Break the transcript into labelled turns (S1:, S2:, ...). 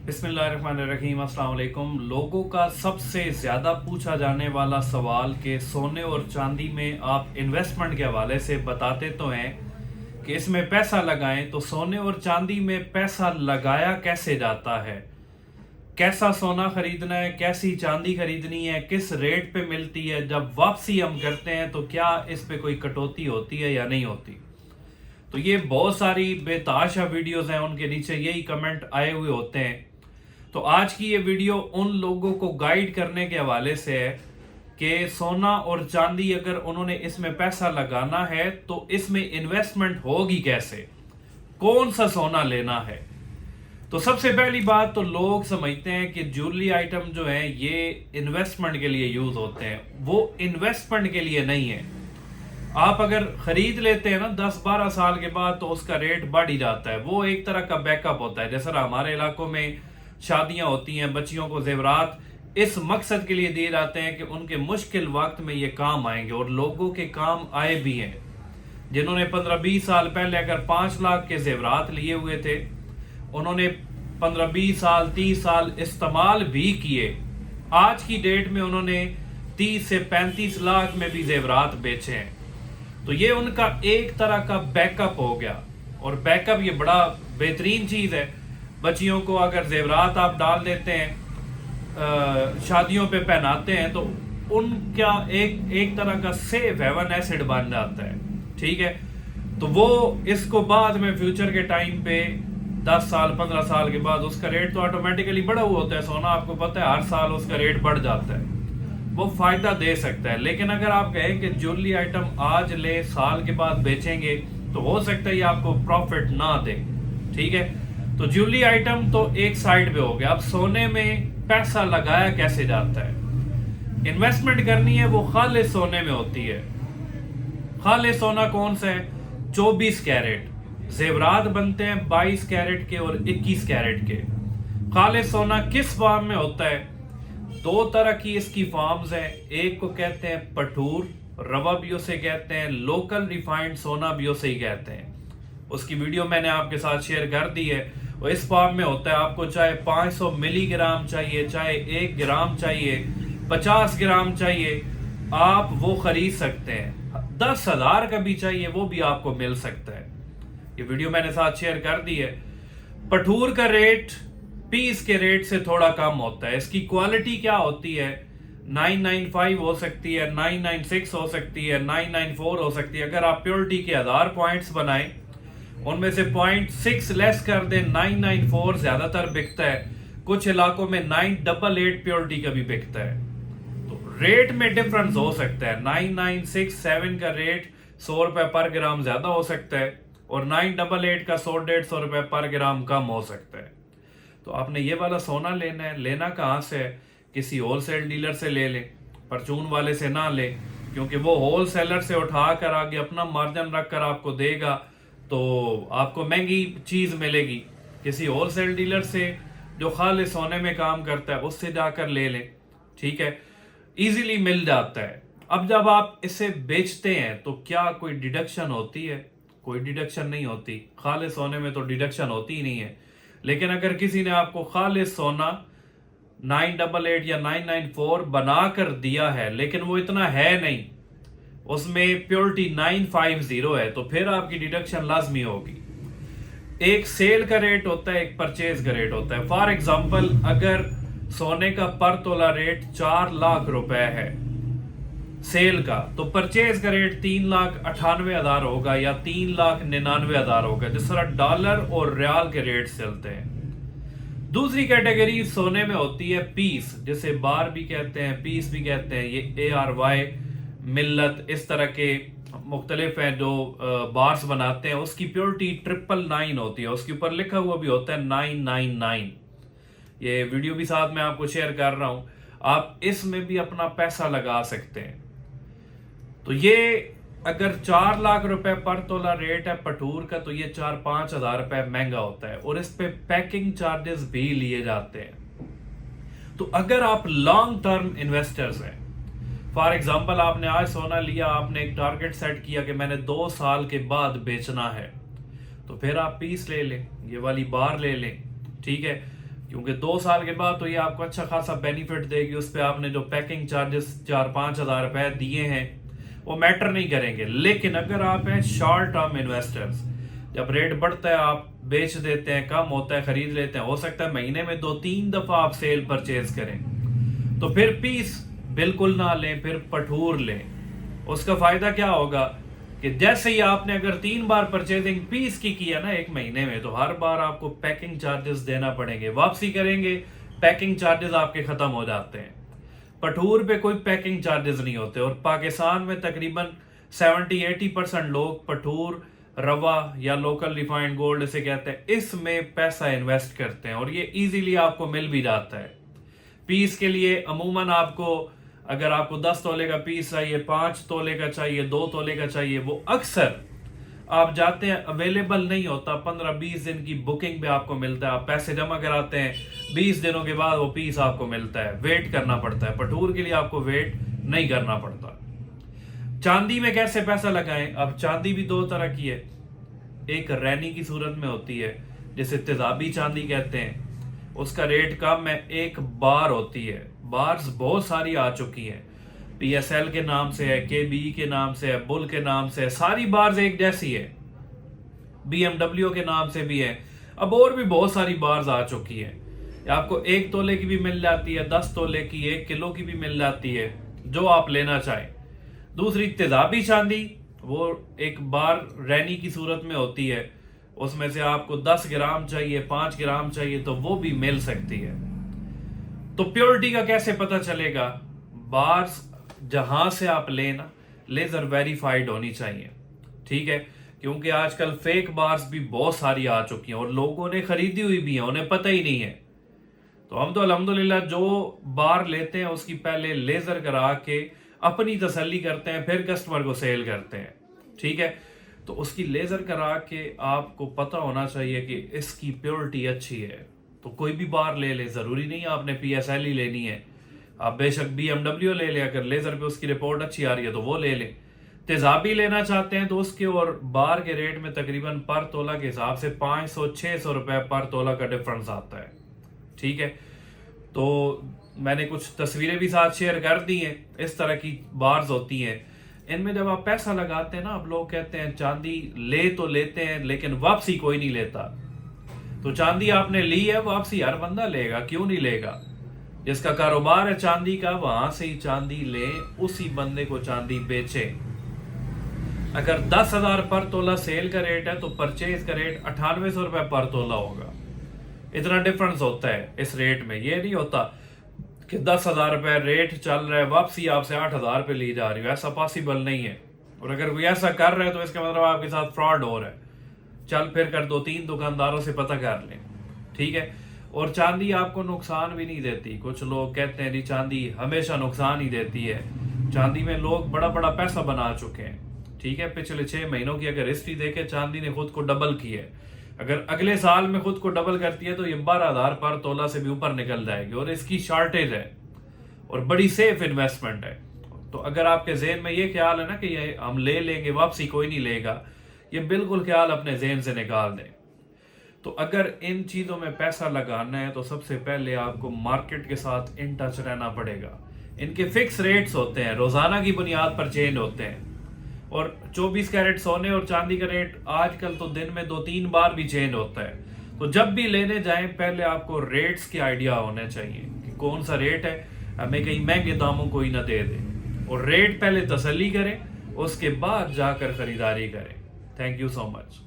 S1: बिस्मिल्लाहिर्रहमानिर्रहीम, अस्सलाम वालेकुम। लोगों का सबसे ज़्यादा पूछा जाने वाला सवाल कि सोने और चांदी में आप इन्वेस्टमेंट के हवाले से बताते तो हैं कि इसमें पैसा लगाएं, तो सोने और चांदी में पैसा लगाया कैसे जाता है, कैसा सोना खरीदना है, कैसी चांदी खरीदनी है, किस रेट पे मिलती है, जब वापसी हम करते हैं तो क्या इस पे कोई कटौती होती है या नहीं होती। तो ये बहुत सारी बेताशा वीडियोस हैं, उनके नीचे यही कमेंट आए हुए होते हैं। तो आज की ये वीडियो उन लोगों को गाइड करने के हवाले से है कि सोना और चांदी अगर उन्होंने इसमें पैसा लगाना है तो इसमें इन्वेस्टमेंट होगी कैसे, कौन सा सोना लेना है। तो सबसे पहली बात तो लोग समझते हैं कि ज्वेलरी आइटम जो है ये इन्वेस्टमेंट के लिए यूज होते हैं। वो इन्वेस्टमेंट के लिए नहीं है। आप अगर खरीद लेते हैं ना 10-12 साल के बाद तो उसका रेट बढ़ ही जाता है। वो एक तरह का बैकअप होता है। जैसे हमारे इलाकों में शादियां होती हैं, बच्चियों को जेवरात इस मकसद के लिए दिए जाते हैं कि उनके मुश्किल वक्त में ये काम आएंगे, और लोगों के काम आए भी हैं। जिन्होंने 15-20 साल पहले अगर 5 लाख के जेवरात लिए हुए थे, उन्होंने 15-20 साल 30 साल इस्तेमाल भी किए। आज की डेट में उन्होंने 30 से 35 लाख में भी जेवरात बेचे हैं। तो ये उनका एक तरह का बैकअप हो गया। और बैकअप ये बड़ा बेहतरीन चीज है। बच्चियों को अगर जेवरात आप डाल देते हैं, शादियों पे पहनाते हैं, तो उनका एक तरह का सेफ हेवन एसिड बन जाता है। ठीक है, तो वो इसको बाद में फ्यूचर के टाइम पे 10 साल 15 साल के बाद उसका रेट तो ऑटोमेटिकली बढ़ा हुआ होता है। सोना आपको पता है हर साल उसका रेट बढ़ जाता है, वो फायदा दे सकता है। लेकिन अगर आप कहें कि ज्वेलरी आइटम आज ले साल के बाद बेचेंगे तो हो सकता है ये आपको प्रॉफिट ना दे। ठीक है, तो ज्वेलरी आइटम तो एक साइड पे हो गया। अब सोने में पैसा लगाया कैसे जाता है। इन्वेस्टमेंट करनी है वो खालिस सोने में होती है। खालिस सोना कौन सा है? 24 कैरेट। जेवरात बनते हैं 22 कैरेट के और 21 कैरेट के। खालिस सोना किस फॉर्म में होता है? दो तरह की इसकी फॉर्म्स हैं। एक को कहते हैं पठूर, रवा भी उसे कहते हैं, लोकल रिफाइंड सोना भी उसे ही कहते हैं। उसकी वीडियो मैंने आपके साथ शेयर कर दी है। वो इस फॉर्म में होता है। आपको चाहे 500 मिलीग्राम चाहिए, चाहे 1 ग्राम चाहिए, 50 ग्राम चाहिए, आप वो खरीद सकते हैं। 10,000 का भी चाहिए वो भी आपको मिल सकता है। ये वीडियो मैंने साथ शेयर कर दी है। पठूर का रेट पीस के रेट से थोड़ा कम होता है। इसकी क्वालिटी क्या होती है? 995 हो सकती है, 996 हो सकती है, 994 हो सकती है। अगर आप प्योरिटी के 1000 पॉइंट्स बनाएं, उनमें से 0.6 लेस कर दें, 994 ज्यादातर बिकता है। कुछ इलाकों में 988 प्योरिटी का भी बिकता है। तो रेट में डिफरेंस हो सकता है। 9967 का रेट 100 रुपए पर ग्राम ज्यादा हो सकता है, और 988 का 100-150 रुपए पर ग्राम कम हो सकता है। तो आपने ये वाला सोना लेना है, लेना कहाँ से है? किसी होलसेल डीलर से ले लें, परचून वाले से ना लें, क्योंकि वो होलसेलर से उठा कर आगे अपना मार्जिन रख कर आपको देगा तो आपको महंगी चीज मिलेगी। किसी होलसेल डीलर से जो खाली सोने में काम करता है उससे जाकर ले लें। ठीक है, इजीली मिल जाता है। अब जब आप इसे बेचते हैं तो क्या कोई डिडक्शन होती है? कोई डिडक्शन नहीं होती। खाली सोने में तो डिडक्शन होती ही नहीं है। लेकिन अगर किसी ने आपको खालिस सोना 988 या 994 बनाकर दिया है, लेकिन वो इतना है नहीं, उसमें प्योरिटी 950 है, तो फिर आपकी डिडक्शन लाजमी होगी। एक सेल का रेट होता है, एक परचेज का रेट होता है। फॉर एग्जांपल, अगर सोने का पर तोला रेट 4 लाख रुपए है सेल का, तो परचेज का रेट 3,98,000 होगा या 3,99,000 होगा, जिस तरह डॉलर और रियाल के रेट चलते हैं। दूसरी कैटेगरी सोने में होती है पीस, जिसे बार भी कहते हैं, पीस भी कहते हैं। ये ARY, मिल्लत, इस तरह के मुख्तलिफ हैं जो बार्स बनाते हैं। उसकी प्योरिटी 999 होती है। उसके ऊपर लिखा हुआ भी होता है 999। ये वीडियो भी साथ में आपको शेयर कर रहा हूं। आप इसमें भी अपना पैसा लगा सकते हैं। तो ये अगर 4 लाख रुपए पर तोला रेट है पठूर का, तो ये 4-5 हजार रुपए महंगा होता है, और इस पे पैकिंग चार्जेस भी लिए जाते हैं। तो अगर आप लॉन्ग टर्म इन्वेस्टर्स हैं, फॉर एग्जांपल आपने आज सोना लिया, आपने एक टारगेट सेट किया कि मैंने 2 साल के बाद बेचना है, तो फिर आप पीस ले लें, ये वाली बार ले लें। ठीक है, क्योंकि 2 साल के बाद तो ये आपको अच्छा खासा बेनिफिट देगी। उस पर आपने जो पैकिंग चार्जेस 4-5 हज़ार रुपए दिए हैं वो मैटर नहीं करेंगे। लेकिन अगर आप हैं शॉर्ट टर्म इन्वेस्टर्स, जब रेट बढ़ता है आप बेच देते हैं, कम होता है खरीद लेते हैं, हो सकता है महीने में 2-3 दफा आप सेल परचेज करें, तो फिर पीस बिल्कुल ना लें, फिर पठूर लें। उसका फायदा क्या होगा कि जैसे ही आपने अगर 3 बार परचेजिंग पीस की किया ना एक महीने में, तो हर बार आपको पैकिंग चार्जेस देना पड़ेंगे। वापसी करेंगे पैकिंग चार्जेस आपके खत्म हो जाते हैं। पठूर पे कोई पैकिंग चार्जेस नहीं होते। और पाकिस्तान में तकरीबन 70-80% लोग पठूर, रवा या लोकल रिफाइंड गोल्ड इसे कहते हैं, इसमें पैसा इन्वेस्ट करते हैं और ये इजीली आपको मिल भी जाता है। पीस के लिए अमूमन आपको, अगर आपको 10 तोले का पीस चाहिए, 5 तोले का चाहिए, 2 तोले का चाहिए, वो अक्सर आप जाते हैं अवेलेबल नहीं होता। 15-20 दिन की बुकिंग पे आपको मिलता है। आप पैसे जमा कराते हैं, 20 दिनों के बाद वो पीस आपको मिलता है। वेट करना पड़ता है। पठूर के लिए आपको वेट नहीं करना पड़ता। चांदी में कैसे पैसा लगाएं? अब चांदी भी 2 तरह की है। एक रैनी की सूरत में होती है जिसे तेजाबी चांदी कहते हैं, उसका रेट कम है। एक बार होती है, बार्स बहुत सारी आ चुकी हैं। PSL के नाम से है, KBE के नाम से है, बुल के नाम से है, सारी बार्स एक जैसी है। BMW के नाम से भी है। अब और भी बहुत सारी बार्स आ चुकी है। आपको 1 तोले की भी मिल जाती है, 10 तोले की, 1 किलो की भी मिल जाती है, जो आप लेना चाहें। दूसरी तेजाबी चांदी, वो एक बार रैनी की सूरत में होती है। उसमें से आपको 10 ग्राम चाहिए, 5 ग्राम चाहिए, तो वो भी मिल सकती है। तो प्योरिटी का कैसे पता चलेगा? बार्स जहां से आप लेना, लेजर वेरीफाइड होनी चाहिए, ठीक है? क्योंकि आजकल फेक बार्स भी बहुत सारी आ चुकी हैं और लोगों ने खरीदी हुई भी है, उन्हें पता ही नहीं है। तो हम तो अल्हम्दुलिल्लाह जो बार लेते हैं उसकी पहले लेजर करा के अपनी तसल्ली करते हैं, फिर कस्टमर को सेल करते हैं, ठीक है? तो उसकी लेजर करा के आपको पता होना चाहिए कि इसकी प्योरिटी अच्छी है। तो कोई भी बार ले ले, जरूरी नहीं आपने PSL ही लेनी है। आप बेशक BMW ले ले, अगर लेजर पे उसकी रिपोर्ट अच्छी आ रही है तो वो ले ले। तेजाबी लेना चाहते हैं तो उसके और बार के रेट में तकरीबन पर तोला के हिसाब से 500-600 रुपए पर तोला का डिफरेंस आता है, ठीक है? तो मैंने कुछ तस्वीरें भी साथ शेयर कर दी हैं। इस तरह की बार्स होती हैं। इनमें जब आप पैसा लगाते हैं ना, आप लोग कहते हैं चांदी ले तो लेते हैं लेकिन वापसी कोई नहीं लेता। तो चांदी आपने ली है, वापसी हर बंदा लेगा, क्यों नहीं लेगा? जिसका कारोबार है चांदी का, वहां से ही चांदी ले, उसी बंदे को चांदी बेचे। अगर 10,000 पर तोला सेल का रेट है तो परचेज का रेट 9800 रुपए पर तोला होगा। इतना डिफरेंस होता है इस रेट में। ये नहीं होता कि 10,000 रुपए रेट चल रहा है, वापसी आपसे 8,000 पे ली जा रही है। ऐसा पॉसिबल नहीं है। और अगर कोई ऐसा कर रहा है तो इसका मतलब आपके साथ फ्रॉड हो रहा है। चल फिर कर 2-3 दुकानदारों से पता कर लें, ठीक है? और चांदी आपको नुकसान भी नहीं देती। कुछ लोग कहते हैं जी चांदी हमेशा नुकसान ही देती है। चांदी में लोग बड़ा बड़ा पैसा बना चुके हैं, ठीक है? पिछले 6 महीनों की अगर हिस्ट्री देखे, चांदी ने खुद को डबल की है। अगर अगले साल में खुद को डबल करती है तो ये 12,000 पर तोला से भी ऊपर निकल जाएगी। और इसकी शॉर्टेज है और बड़ी सेफ इन्वेस्टमेंट है। तो अगर आपके जहन में ये ख्याल है ना कि ये हम ले लेंगे, वापसी कोई नहीं लेगा, ये बिल्कुल ख्याल अपने जहन से निकाल दें। तो अगर इन चीज़ों में पैसा लगाना है तो सबसे पहले आपको मार्केट के साथ इन टच रहना पड़ेगा। इनके फिक्स रेट्स होते हैं, रोजाना की बुनियाद पर चेंज होते हैं। और 24 कैरेट सोने और चांदी का रेट आजकल तो दिन में 2-3 बार भी चेंज होता है। तो जब भी लेने जाएं पहले आपको रेट्स के आइडिया होने चाहिए कि कौन सा रेट है, हमें कहीं महंगे दामों कोई ना दे दे। और रेट पहले तसल्ली करें, उसके बाद जाकर खरीदारी करें। Thank you so much.